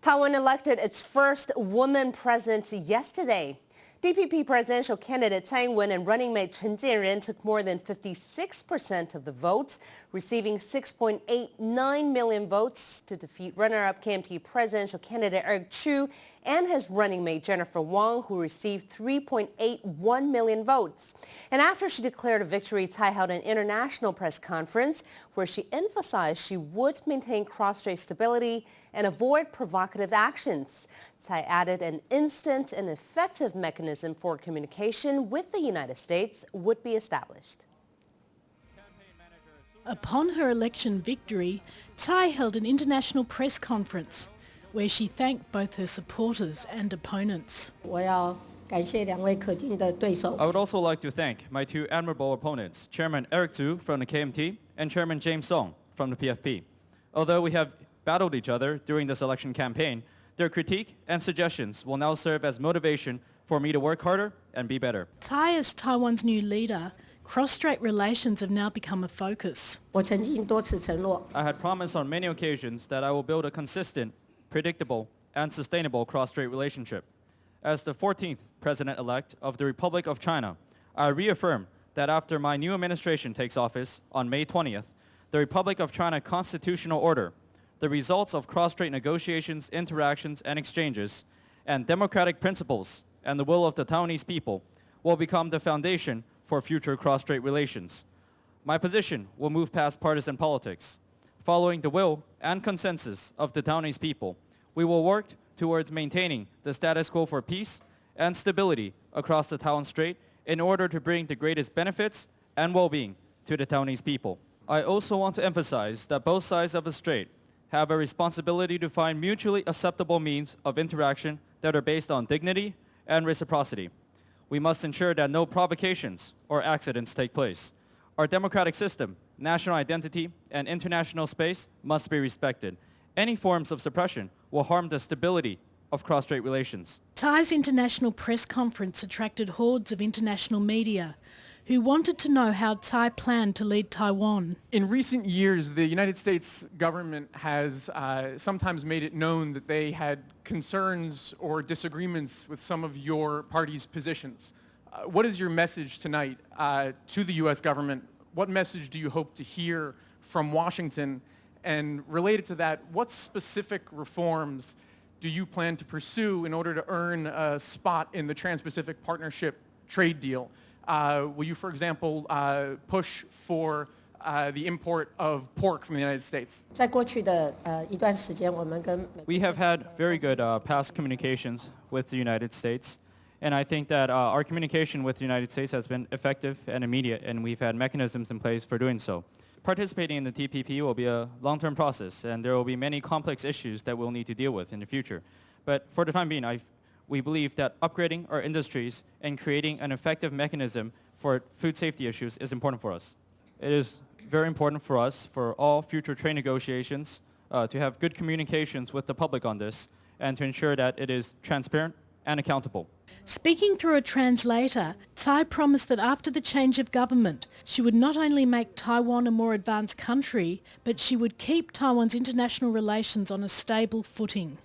Taiwan elected its first woman president yesterday. DPP presidential candidate Tsai Ing-wen and running mate Chen Chien-jen took more than 56% of the votes, receiving 6.89 million votes to defeat runner-up KMT presidential candidate Eric Chu and his running mate Jennifer Wang, who received 3.81 million votes. And after she declared a victory, Tsai held an international press conference where she emphasized she would maintain cross-strait stability and avoid provocative actions. Tsai added an instant and effective mechanism for communication with the United States would be established. Upon her election victory, Tsai held an international press conference where she thanked both her supporters and opponents. I would also like to thank my two admirable opponents, Chairman Eric Chu from the KMT and Chairman James Soong from the PFP. Although we have battled each other during this election campaign, their critique and suggestions will now serve as motivation for me to work harder and be better. Tsai as Taiwan's new leader, cross-strait relations have now become a focus. I had promised on many occasions that I will build a consistent, predictable, and sustainable cross-strait relationship. As the 14th President-elect of the Republic of China, I reaffirm that after my new administration takes office on May 20th, the Republic of China Constitutional Order, the results of cross-strait negotiations, interactions, and exchanges, and democratic principles and the will of the Taiwanese people will become the foundation for future cross-strait relations. My position will move past partisan politics. Following the will and consensus of the Taiwanese people, we will work towards maintaining the status quo for peace and stability across the Taiwan Strait in order to bring the greatest benefits and well-being to the Taiwanese people. I also want to emphasize that both sides of the strait have a responsibility to find mutually acceptable means of interaction that are based on dignity and reciprocity. We must ensure that no provocations or accidents take place. Our democratic system, national identity, and international space must be respected. Any forms of suppression will harm the stability of cross-strait relations. Tsai's international press conference attracted hordes of international media who wanted to know how Tsai planned to lead Taiwan. In recent years, the United States government has sometimes made it known that they had concerns or disagreements with some of your party's positions. What is your message tonight to the U.S. government? What message do you hope to hear from Washington? And related to that, what specific reforms do you plan to pursue in order to earn a spot in the Trans-Pacific Partnership trade deal? Will you, for example, push for the import of pork from the United States? We have had very good past communications with the United States, and I think that our communication with the United States has been effective and immediate, and we've had mechanisms in place for doing so. Participating in the TPP will be a long-term process, and there will be many complex issues that we'll need to deal with in the future. But for the time being, we believe that upgrading our industries and creating an effective mechanism for food safety issues is important for us. It is very important for us, for all future trade negotiations, to have good communications with the public on this and to ensure that it is transparent and accountable. Speaking through a translator, Tsai promised that after the change of government, she would not only make Taiwan a more advanced country, but she would keep Taiwan's international relations on a stable footing.